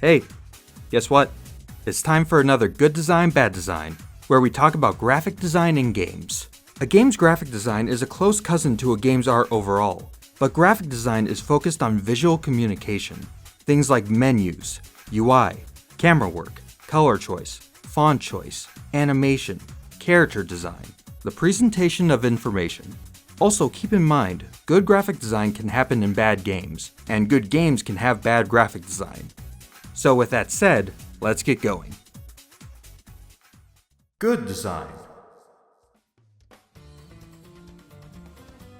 Hey, guess what? It's time for another Good Design, Bad Design, where we talk about graphic design in games. A game's graphic design is a close cousin to a game's art overall, but graphic design is focused on visual communication. Things like menus, UI, camera work, color choice, font choice, animation, character design, the presentation of information. Also, keep in mind, good graphic design can happen in bad games, and good games can have bad graphic design. So with that said, let's get going. Good design.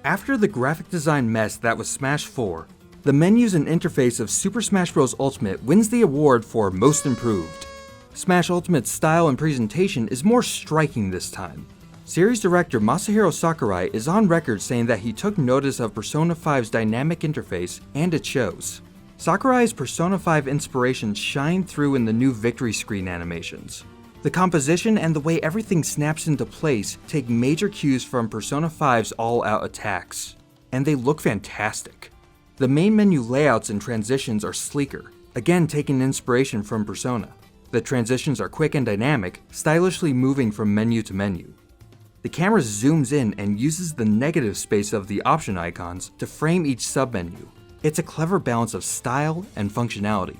After the graphic design mess that was Smash 4, the menus and interface of Super Smash Bros. Ultimate wins the award for Most Improved. Smash Ultimate's style and presentation is more striking this time. Series director Masahiro Sakurai is on record saying that he took notice of Persona 5's dynamic interface, and it shows. Sakurai's Persona 5 inspirations shine through in the new victory screen animations. The composition and the way everything snaps into place take major cues from Persona 5's all-out attacks, and they look fantastic. The main menu layouts and transitions are sleeker, again taking inspiration from Persona. The transitions are quick and dynamic, stylishly moving from menu to menu. The camera zooms in and uses the negative space of the option icons to frame each submenu. It's a clever balance of style and functionality.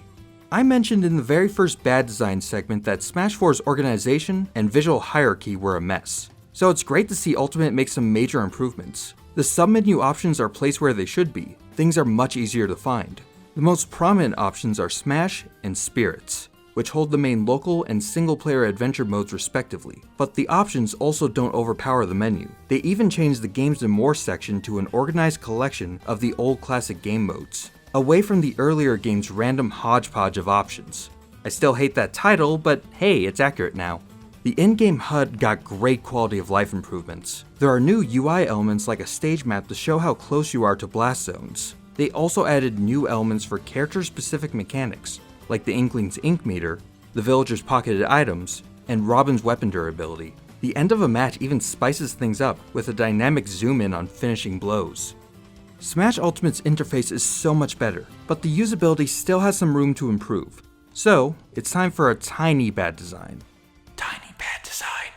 I mentioned in the very first bad design segment that Smash 4's organization and visual hierarchy were a mess. So it's great to see Ultimate make some major improvements. The submenu options are placed where they should be. Things are much easier to find. The most prominent options are Smash and Spirits, which hold the main local and single-player adventure modes respectively, but the options also don't overpower the menu. They even changed the Games and More section to an organized collection of the old classic game modes, away from the earlier game's random hodgepodge of options. I still hate that title, but hey, it's accurate now. The in-game HUD got great quality of life improvements. There are new UI elements like a stage map to show how close you are to blast zones. They also added new elements for character-specific mechanics, like the Inkling's ink meter, the villager's pocketed items, and Robin's weapon durability. The end of a match even spices things up with a dynamic zoom in on finishing blows. Smash Ultimate's interface is so much better, but the usability still has some room to improve. So, it's time for a tiny bad design. Tiny bad design.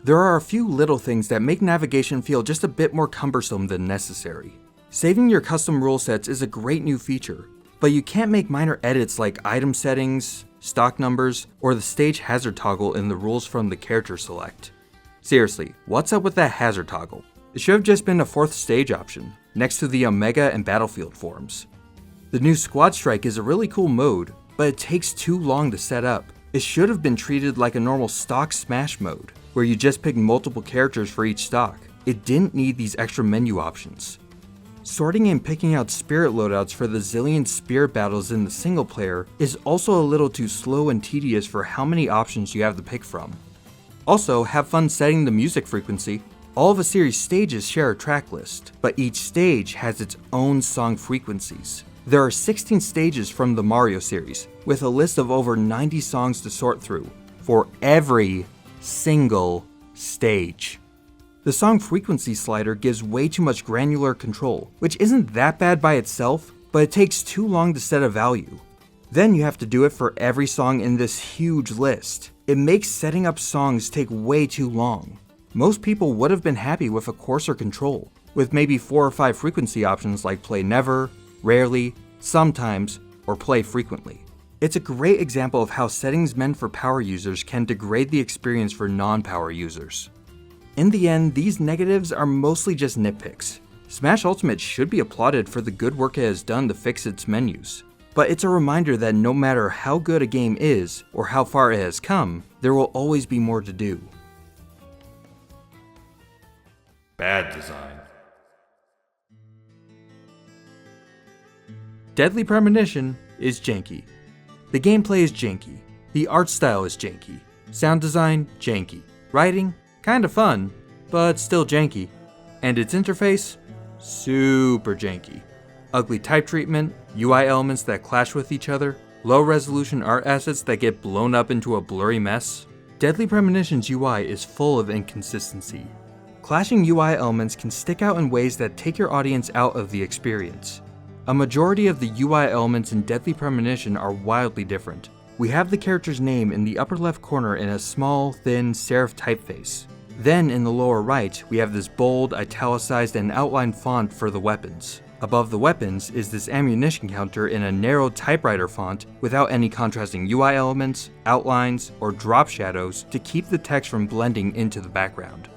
There are a few little things that make navigation feel just a bit more cumbersome than necessary. Saving your custom rule sets is a great new feature, but you can't make minor edits like item settings, stock numbers, or the stage hazard toggle in the rules from the character select. Seriously, what's up with that hazard toggle? It should have just been a fourth stage option, next to the Omega and Battlefield forms. The new Squad Strike is a really cool mode, but it takes too long to set up. It should have been treated like a normal stock Smash mode, where you just pick multiple characters for each stock. It didn't need these extra menu options. Sorting and picking out spirit loadouts for the zillion spirit battles in the single player is also a little too slow and tedious for how many options you have to pick from. Also, have fun setting the music frequency. All of a series' stages share a track list, but each stage has its own song frequencies. There are 16 stages from the Mario series, with a list of over 90 songs to sort through, for every single stage. The song frequency slider gives way too much granular control, which isn't that bad by itself, but it takes too long to set a value. Then you have to do it for every song in this huge list. It makes setting up songs take way too long. Most people would have been happy with a coarser control, with maybe 4 or 5 frequency options like play never, rarely, sometimes, or play frequently. It's a great example of how settings meant for power users can degrade the experience for non-power users. In the end, these negatives are mostly just nitpicks. Smash Ultimate should be applauded for the good work it has done to fix its menus. But it's a reminder that no matter how good a game is, or how far it has come, there will always be more to do. Bad design. Deadly Premonition is janky. The gameplay is janky. The art style is janky. Sound design, janky. Writing, kinda fun, but still janky. And its interface, super janky. Ugly type treatment, UI elements that clash with each other, low resolution art assets that get blown up into a blurry mess. Deadly Premonition's UI is full of inconsistency. Clashing UI elements can stick out in ways that take your audience out of the experience. A majority of the UI elements in Deadly Premonition are wildly different. We have the character's name in the upper left corner in a small, thin serif typeface. Then in the lower right, we have this bold, italicized, and outlined font for the weapons. Above the weapons is this ammunition counter in a narrow typewriter font without any contrasting UI elements, outlines, or drop shadows to keep the text from blending into the background.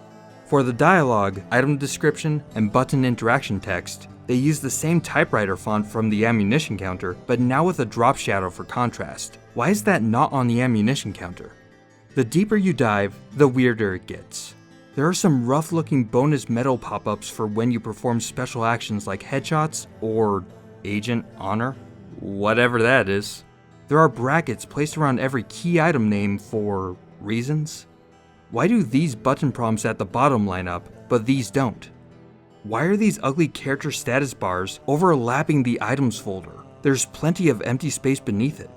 For the dialogue, item description, and button interaction text, they use the same typewriter font from the ammunition counter, but now with a drop shadow for contrast. Why is that not on the ammunition counter? The deeper you dive, the weirder it gets. There are some rough looking bonus medal pop-ups for when you perform special actions like headshots or Agent Honor, whatever that is. There are brackets placed around every key item name for reasons. Why do these button prompts at the bottom line up, but these don't? Why are these ugly character status bars overlapping the items folder? There's plenty of empty space beneath it.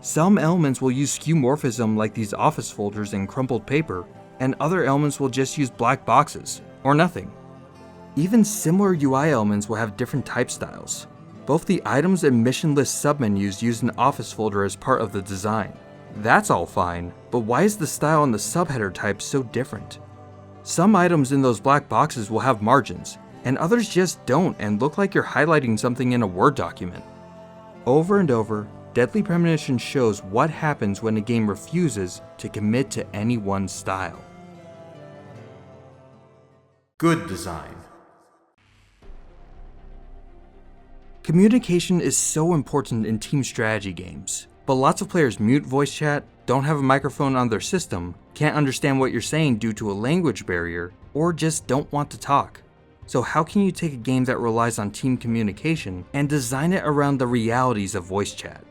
Some elements will use skeuomorphism like these office folders and crumpled paper, and other elements will just use black boxes, or nothing. Even similar UI elements will have different type styles. Both the items and mission list submenus use an office folder as part of the design. That's all fine, but why is the style on the subheader type so different? Some items in those black boxes will have margins, and others just don't and look like you're highlighting something in a Word document. Over and over, Deadly Premonition shows what happens when a game refuses to commit to any one style. Good design. Communication is so important in team strategy games, but lots of players mute voice chat, don't have a microphone on their system, can't understand what you're saying due to a language barrier, or just don't want to talk. So how can you take a game that relies on team communication and design it around the realities of voice chat?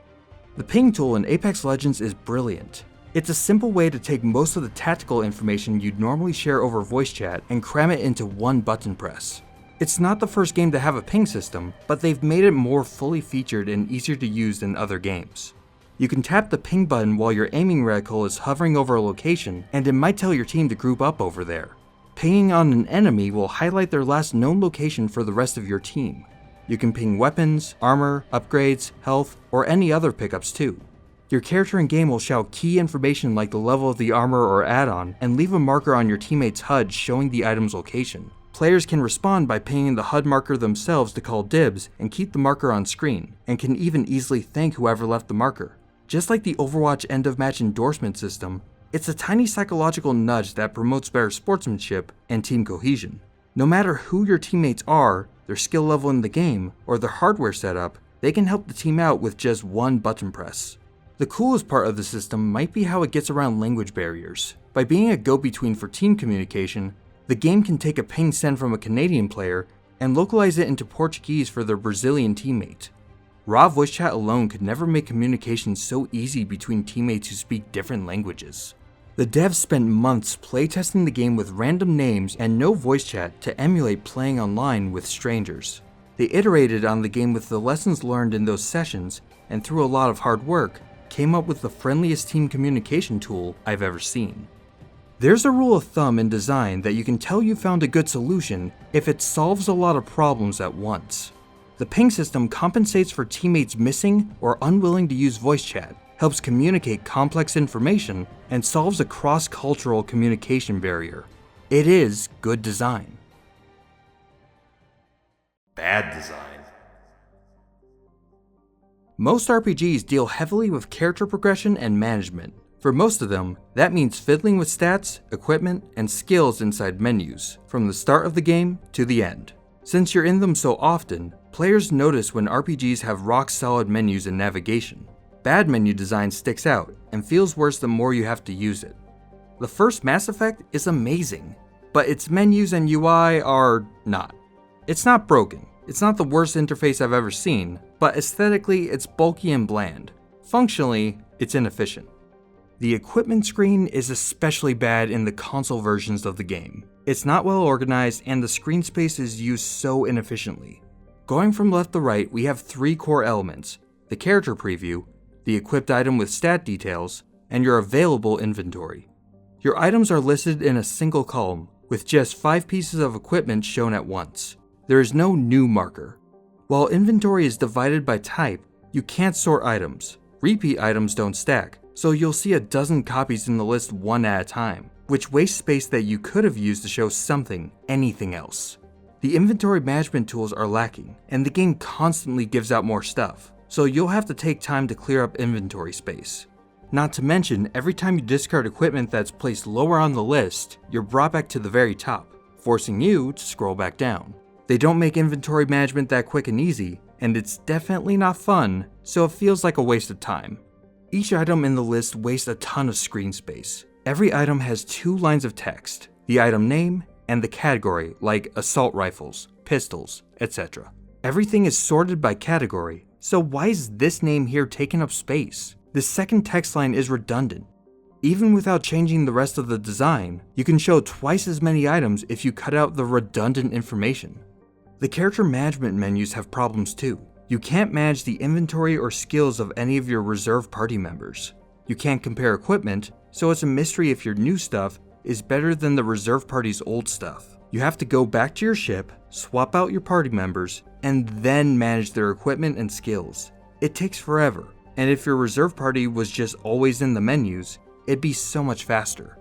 The ping tool in Apex Legends is brilliant. It's a simple way to take most of the tactical information you'd normally share over voice chat and cram it into one button press. It's not the first game to have a ping system, but they've made it more fully featured and easier to use than other games. You can tap the ping button while your aiming reticle is hovering over a location, and it might tell your team to group up over there. Pinging on an enemy will highlight their last known location for the rest of your team. You can ping weapons, armor, upgrades, health, or any other pickups too. Your character in game will shout key information like the level of the armor or add-on, and leave a marker on your teammate's HUD showing the item's location. Players can respond by pinging the HUD marker themselves to call dibs and keep the marker on screen, and can even easily thank whoever left the marker. Just like the Overwatch end-of-match endorsement system, it's a tiny psychological nudge that promotes better sportsmanship and team cohesion. No matter who your teammates are, their skill level in the game, or their hardware setup, they can help the team out with just one button press. The coolest part of the system might be how it gets around language barriers. By being a go-between for team communication, the game can take a ping send from a Canadian player and localize it into Portuguese for their Brazilian teammate. Raw voice chat alone could never make communication so easy between teammates who speak different languages. The devs spent months playtesting the game with random names and no voice chat to emulate playing online with strangers. They iterated on the game with the lessons learned in those sessions, and through a lot of hard work, came up with the friendliest team communication tool I've ever seen. There's a rule of thumb in design that you can tell you found a good solution if it solves a lot of problems at once. The ping system compensates for teammates missing or unwilling to use voice chat, helps communicate complex information, and solves a cross-cultural communication barrier. It is good design. Bad design. Most RPGs deal heavily with character progression and management. For most of them, that means fiddling with stats, equipment, and skills inside menus, from the start of the game to the end. Since you're in them so often, players notice when RPGs have rock-solid menus and navigation. Bad menu design sticks out, and feels worse the more you have to use it. The first Mass Effect is amazing, but its menus and UI are not. It's not broken. It's not the worst interface I've ever seen, but aesthetically it's bulky and bland. Functionally, it's inefficient. The equipment screen is especially bad in the console versions of the game. It's not well organized and the screen space is used so inefficiently. Going from left to right, we have three core elements: the character preview, the equipped item with stat details, and your available inventory. Your items are listed in a single column, with just 5 pieces of equipment shown at once. There is no new marker. While inventory is divided by type, you can't sort items. Repeat items don't stack, so you'll see a dozen copies in the list one at a time, which wastes space that you could have used to show something, anything else. The inventory management tools are lacking, and the game constantly gives out more stuff, so you'll have to take time to clear up inventory space. Not to mention, every time you discard equipment that's placed lower on the list, you're brought back to the very top, forcing you to scroll back down. They don't make inventory management that quick and easy, and it's definitely not fun, so it feels like a waste of time. Each item in the list wastes a ton of screen space. Every item has 2 lines of text, the item name and the category, like assault rifles, pistols, etc. Everything is sorted by category, so why is this name here taking up space? The second text line is redundant. Even without changing the rest of the design, you can show twice as many items if you cut out the redundant information. The character management menus have problems too. You can't manage the inventory or skills of any of your reserve party members. You can't compare equipment, so it's a mystery if your new stuff is better than the reserve party's old stuff. You have to go back to your ship, swap out your party members, and then manage their equipment and skills. It takes forever, and if your reserve party was just always in the menus, it'd be so much faster.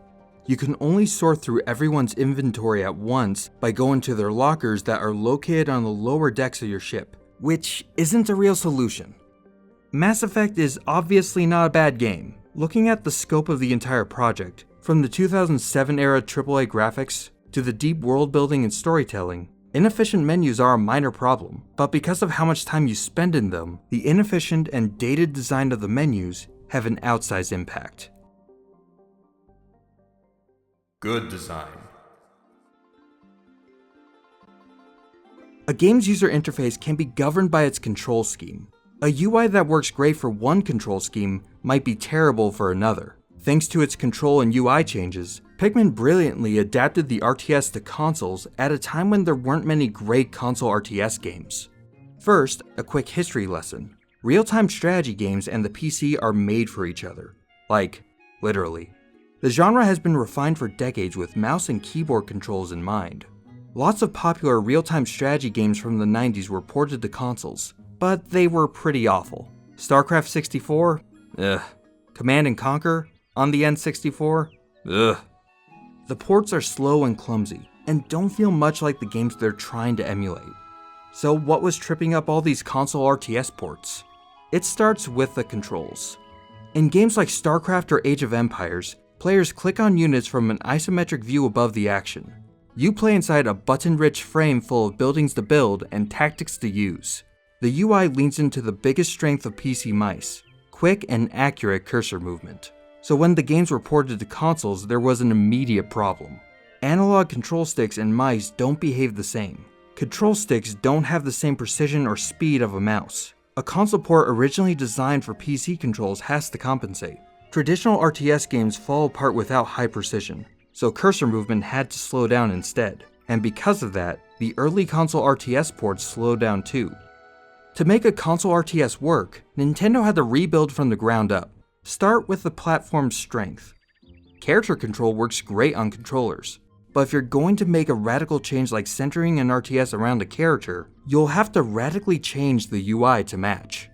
You can only sort through everyone's inventory at once by going to their lockers that are located on the lower decks of your ship, which isn't a real solution. Mass Effect is obviously not a bad game. Looking at the scope of the entire project, from the 2007 era AAA graphics to the deep world building and storytelling, inefficient menus are a minor problem, but because of how much time you spend in them, the inefficient and dated design of the menus have an outsized impact. Good design. A game's user interface can be governed by its control scheme. A UI that works great for one control scheme might be terrible for another. Thanks to its control and UI changes, Pikmin brilliantly adapted the RTS to consoles at a time when there weren't many great console RTS games. First, a quick history lesson. Real-time strategy games and the PC are made for each other. Like, literally. The genre has been refined for decades with mouse and keyboard controls in mind. Lots of popular real-time strategy games from the 90s were ported to consoles, but they were pretty awful. StarCraft 64? Ugh. Command & Conquer? On the N64? Ugh. The ports are slow and clumsy, and don't feel much like the games they're trying to emulate. So what was tripping up all these console RTS ports? It starts with the controls. In games like StarCraft or Age of Empires, players click on units from an isometric view above the action. You play inside a button-rich frame full of buildings to build and tactics to use. The UI leans into the biggest strength of PC mice, quick and accurate cursor movement. So when the games were ported to consoles, there was an immediate problem. Analog control sticks and mice don't behave the same. Control sticks don't have the same precision or speed of a mouse. A console port originally designed for PC controls has to compensate. Traditional RTS games fall apart without high precision, so cursor movement had to slow down instead, and because of that, the early console RTS ports slowed down too. To make a console RTS work, Nintendo had to rebuild from the ground up. Start with the platform's strength. Character control works great on controllers, but if you're going to make a radical change like centering an RTS around a character, you'll have to radically change the UI to match.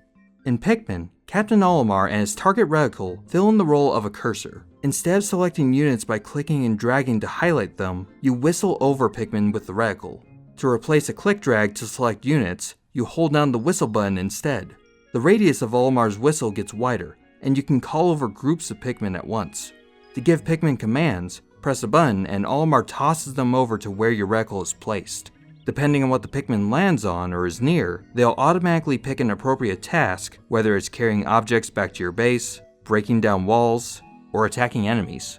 In Pikmin, Captain Olimar and his target reticle fill in the role of a cursor. Instead of selecting units by clicking and dragging to highlight them, you whistle over Pikmin with the reticle. To replace a click drag to select units, you hold down the whistle button instead. The radius of Olimar's whistle gets wider, and you can call over groups of Pikmin at once. To give Pikmin commands, press a button and Olimar tosses them over to where your reticle is placed. Depending on what the Pikmin lands on or is near, they'll automatically pick an appropriate task, whether it's carrying objects back to your base, breaking down walls, or attacking enemies.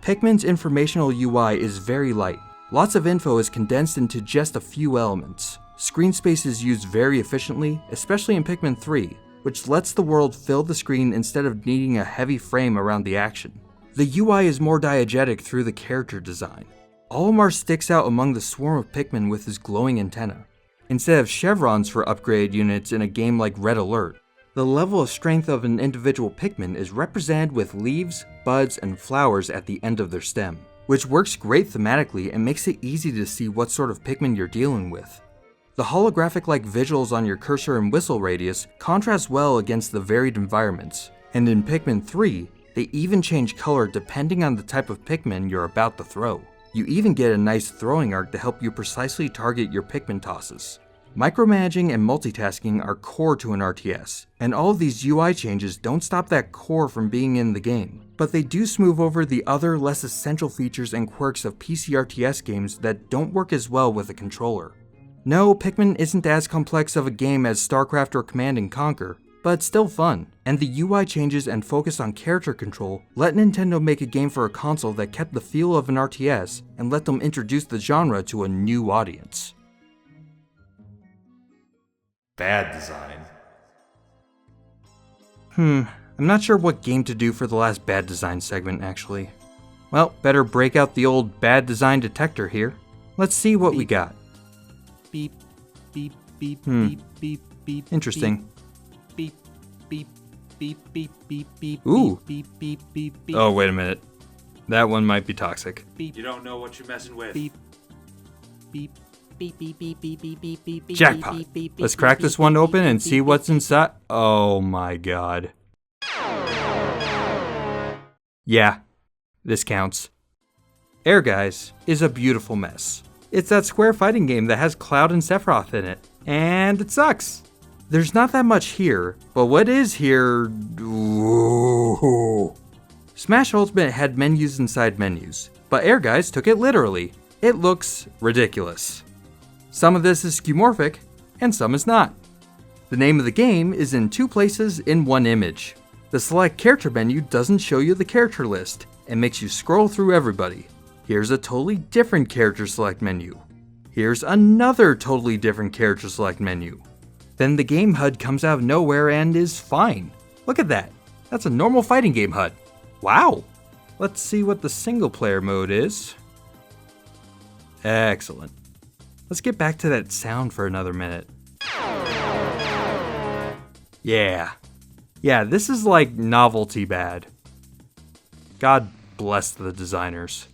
Pikmin's informational UI is very light. Lots of info is condensed into just a few elements. Screen space is used very efficiently, especially in Pikmin 3, which lets the world fill the screen instead of needing a heavy frame around the action. The UI is more diegetic through the character design. Olimar sticks out among the swarm of Pikmin with his glowing antenna. Instead of chevrons for upgraded units in a game like Red Alert, the level of strength of an individual Pikmin is represented with leaves, buds, and flowers at the end of their stem, which works great thematically and makes it easy to see what sort of Pikmin you're dealing with. The holographic-like visuals on your cursor and whistle radius contrast well against the varied environments, and in Pikmin 3, they even change color depending on the type of Pikmin you're about to throw. You even get a nice throwing arc to help you precisely target your Pikmin tosses. Micromanaging and multitasking are core to an RTS, and all of these UI changes don't stop that core from being in the game, but they do smooth over the other less essential features and quirks of PC RTS games that don't work as well with a controller. No, Pikmin isn't as complex of a game as StarCraft or Command & Conquer, but it's still fun, and the UI changes and focus on character control let Nintendo make a game for a console that kept the feel of an RTS and let them introduce the genre to a new audience. Bad design. I'm not sure what game to do for the last bad design segment, actually. Well, better break out the old bad design detector here. Let's see what we got. Beep, beep, beep, beep, beep, beep. Interesting. Beep, beep, beep, beep, beep, beep, Ooh. beep, beep, beep, beep. Oh, wait a minute. That one might be toxic. Beep, You don't know what you're messing with. beep, beep, beep, beep, beep, beep, beep, beep, beep, beep. Jackpot. beep, beep, Let's beep, crack beep, this beep, one beep, open beep, and beep, see beep, what's beep. inside. Oh my god. Yeah, this counts. Ehrgeiz is a beautiful mess. It's that Square fighting game that has Cloud and Sephiroth in it, and it sucks. There's not that much here, but what is here... Ooh. Smash Ultimate had menus inside menus, but Ehrgeiz took it literally. It looks ridiculous. Some of this is skeuomorphic, and some is not. The name of the game is in two places in one image. The select character menu doesn't show you the character list, and makes you scroll through everybody. Here's a totally different character select menu. Here's another totally different character select menu. Then the game HUD comes out of nowhere and is fine. Look at that. That's a normal fighting game HUD. Wow. Let's see what the single player mode is. Excellent. Let's get back to that sound for another minute. Yeah, this is like novelty bad. God bless the designers.